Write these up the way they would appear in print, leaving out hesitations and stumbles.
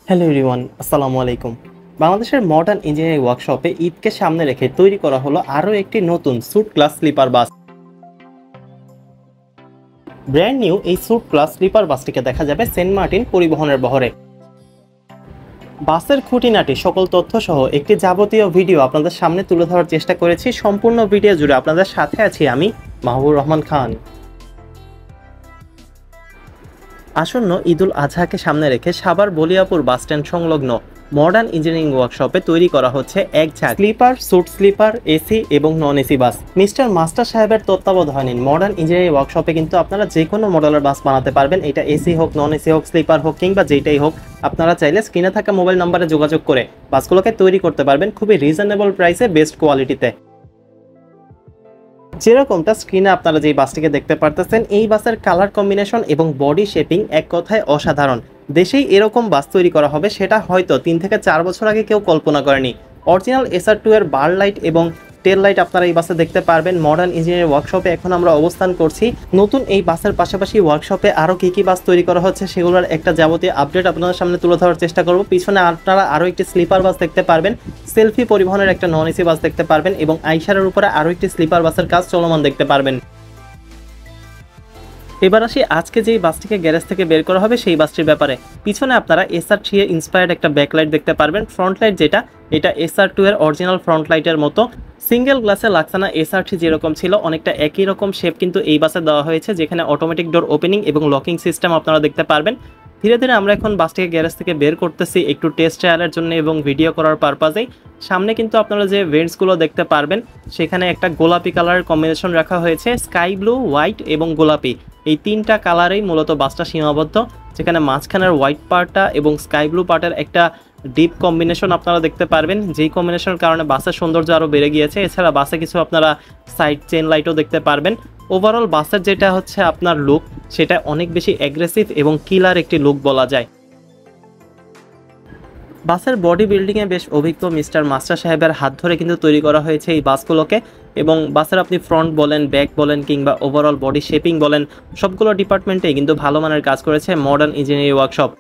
Hello everyone, আসসালামু আলাইকুম। বাংলাদেশের মডার্ন ইঞ্জিনিয়ারিং ওয়ার্কশপে ঈদকে সামনে রেখে তৈরি করা হলো আরও একটি নতুন suit class sleeper bus. Brand new এই স্যুট ক্লাস স্লিপার বাসটিকে দেখা যাবে সেন্ট মার্টিন পরিবহনের বহরে। বাসের খুঁটিনাটি সকল তথ্য সহ একটি যাবতীয় ভিডিও আপনাদের সামনে তুলে ধরার চেষ্টা করেছি। সম্পূর্ণ ভিডিও জুড়ে আপনাদের সাথে আছি আমি, মাহবুবুর রহমান খান। আসন্ন ঈদুল আজহাকে সামনে রেখে সাভার বলিয়াপুর বাসস্ট্যান্ড সংলগ্ন মডার্ন ইঞ্জিনিয়ারিং ওয়ার্কশপে তৈরি করা হচ্ছে এক ঝাঁক স্লিপার, স্যুট স্লিপার, এসি এবং non AC bus. Mister master সাহেবের তত্ত্বাবধানে মডার্ন ইঞ্জিনিয়ারিং ওয়ার্কশপে কিন্তু আপনারা যে কোনো মডেলের বাস বানাতে পারবেন। এটা এসি হোক, নন এসি হোক, স্লিপার হোক কিংবা যেটাই হোক, আপনারা চাইলে স্ক্রিনে থাকা মোবাইল নাম্বারে যোগাযোগ করে বাসগুলোকে তৈরি করতে পারবেন খুবই রিজনেবল প্রাইসে, বেস্ট কোয়ালিটিতে। যেরকমটা স্ক্রিনে আপনারা যে বাসটিকে দেখতে পারতেছেন, এই বাসের কালার কম্বিনেশন এবং বডি শেপিং এক কথায় অসাধারণ। দেশেই এরকম বাস তৈরি করা হবে সেটা হয়তো 3 থেকে 4 বছর আগে কেউ কল্পনা করেনি। অরিজিনাল SR2 এর বার লাইট এবং টেল লাইট আপনারা এই বাসে দেখতে পারবেন। মডার্ন ইঞ্জিনিয়ারিং ওয়ার্কশপে এখন আমরা অবস্থান করছি। নতুন এই বাসের পাশাপাশি ওয়ার্কশপে আরও কী কী বাস তৈরি করা হচ্ছে সেগুলোর একটা যাবতীয় আপডেট আপনাদের সামনে তুলে ধরার চেষ্টা করব। পিছনে আপনারা আরও একটি স্লিপার বাস দেখতে পারবেন, সেলফি পরিবহনের একটা নন এসি বাস দেখতে পারবেন এবং আইসারের উপরে আরও একটি স্লিপার বাসের কাজ চলমান দেখতে পারবেন। এবার আসি আজকে যেই বাসটিকে গ্যারেজ থেকে বের করা হবে সেই বাসটির ব্যাপারে। পিছনে আপনারা SR3 এর ইন্সপায়ার্ড একটা ব্যাকলাইট দেখতে পারবেন। ফ্রন্ট লাইট যেটা, এটা SR2 এর অরিজিনাল ফ্রন্ট লাইটের মতো। সিঙ্গেল গ্লাসে লাক্সানা SR3 যেরকম ছিল অনেকটা একই রকম শেপ কিন্তু এই বাসে দেওয়া হয়েছে, যেখানে অটোমেটিক ডোর ওপেনিং এবং লকিং সিস্টেম আপনারা দেখতে পারবেন। ধীরে ধীরে আমরা এখন বাসটিকে গ্যারেজ থেকে বের করতেছি একটু টেস্ট ট্রায়ালের জন্য এবং ভিডিও করার পারপাজেই। সামনে কিন্তু আপনারা যে ভেন্টসগুলো দেখতে পারবেন সেখানে একটা গোলাপি কালারের কম্বিনেশন রাখা হয়েছে। স্কাই ব্লু, হোয়াইট এবং গোলাপি, এই তিনটা কালারেই মূলত বাসটা সীমাবদ্ধ, যেখানে মাঝখানের হোয়াইট পার্টটা এবং স্কাই ব্লু পার্টের একটা ডিপ কম্বিনেশন আপনারা দেখতে পারবেন, যেই কম্বিনেশনের কারণে বাসের সৌন্দর্য আরও বেড়ে গিয়েছে। এছাড়া বাসে কিছু আপনারা সাইড চেন লাইটও দেখতে পারবেন। ওভারঅল বাসের যেটা হচ্ছে আপনার লুক, সেটা অনেক বেশি অ্যাগ্রেসিভ এবং কিলার একটি লুক বলা যায়। বাসের বডি বিল্ডিংয়ে বেশ অভিজ্ঞ মিস্টার মাস্টার সাহেবের হাত ধরে কিন্তু তৈরি করা হয়েছে এই বাসগুলোকে, এবং বাসের আপনি ফ্রন্ট বলেন, ব্যাক বলেন কিংবা ওভারঅল বডি শেপিং বলেন, সবগুলো ডিপার্টমেন্টেই কিন্তু ভালো মানের কাজ করেছে modern engineering workshop.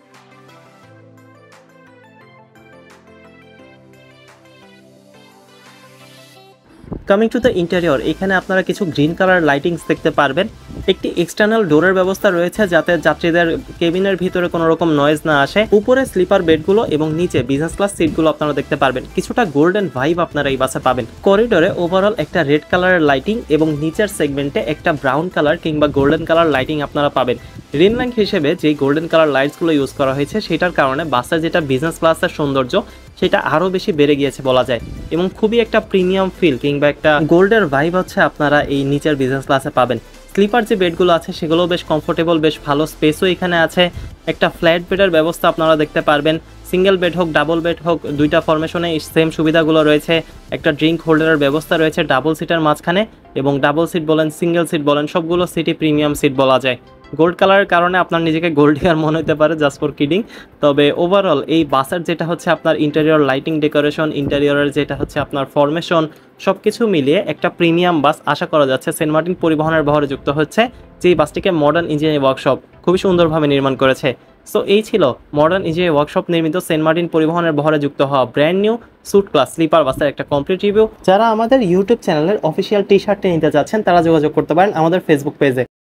Coming to the interior, এখানে আপনারা কিছু গ্রিন কালার লাইটিংস দেখতে পারবেন। একটি এক্সটার্নাল ডোরের ব্যবস্থা রয়েছে যাতে যাত্রীদের কেবিনের ভিতরে কোনো রকম নয়েজ না আসে। উপরে স্লিপার বেডগুলো এবং নিচে বিজনেস ক্লাস সিটগুলো আপনারা দেখতে পারবেন। কিছুটা গোল্ডেন ভাইব আপনারা এই বাসে পাবেন। করিডোরে ওভারঅল একটা রেড কালারের লাইটিং এবং নিচের সেগমেন্টে একটা ব্রাউন কালার কিংবা গোল্ডেন কালার লাইটিং আপনারা পাবেন। রিন লাইট হিসেবে যেই গোল্ডেন কালার লাইটসগুলো ইউজ করা হয়েছে সেটার কারণে বাসের যেটা বিজনেস ক্লাসের সৌন্দর্য সেটা আরও বেশি বেড়ে গিয়েছে বলা যায়, এবং খুবই একটা প্রিমিয়াম ফিল কিংবা একটা গোল্ডের ভাইব হচ্ছে আপনারা এই নিচের বিজনেস ক্লাসে পাবেন। স্লিপার যে বেডগুলো আছে সেগুলোও বেশ কমফোর্টেবল, বেশ ভালো স্পেসও এখানে আছে। একটা ফ্ল্যাট বেডের ব্যবস্থা আপনারা দেখতে পারবেন। সিঙ্গেল বেড হোক, ডাবল বেড হোক, দুইটা ফরমেশনে সেম সুবিধাগুলো রয়েছে। একটা ড্রিঙ্ক হোল্ডারের ব্যবস্থা রয়েছে ডাবল সিটের মাঝখানে, এবং ডাবল সিট বলেন, সিঙ্গেল সিট বলেন, সবগুলো সিটই প্রিমিয়াম সিট বলা যায়। গোল্ড কালারের কারণে আপনার নিজেকে গোল্ড ডিগার মনে হতে পারে, জাস্ট ফর কিডিং। তবে ওভারঅল এই বাসের যেটা হচ্ছে আপনার ইন্টেরিয়র লাইটিং ডেকোরেশন, ইন্টেরিয়রের যেটা হচ্ছে আপনার ফরমেশন, সব কিছু মিলিয়ে একটা প্রিমিয়াম বাস আশা করা যাচ্ছে সেন্ট মার্টিন পরিবহনের বহরে যুক্ত হচ্ছে, যেই বাসটিকে মডার্ন ইঞ্জিনিয়ারিং ওয়ার্কশপ খুবই সুন্দরভাবে নির্মাণ করেছে। সো এই ছিল মডার্ন ইঞ্জিনিয়ারিং ওয়ার্কশপ নির্মিত সেন্ট মার্টিন পরিবহনের বহরে যুক্ত হওয়া brand new suit class sleeper বাসের একটা কমপ্লিট রিভিউ। যারা আমাদের ইউটিউব চ্যানেলের অফিসিয়াল টি শার্টটি নিতে চাচ্ছেন তারা যোগাযোগ করতে পারেন আমাদের ফেসবুক পেজে।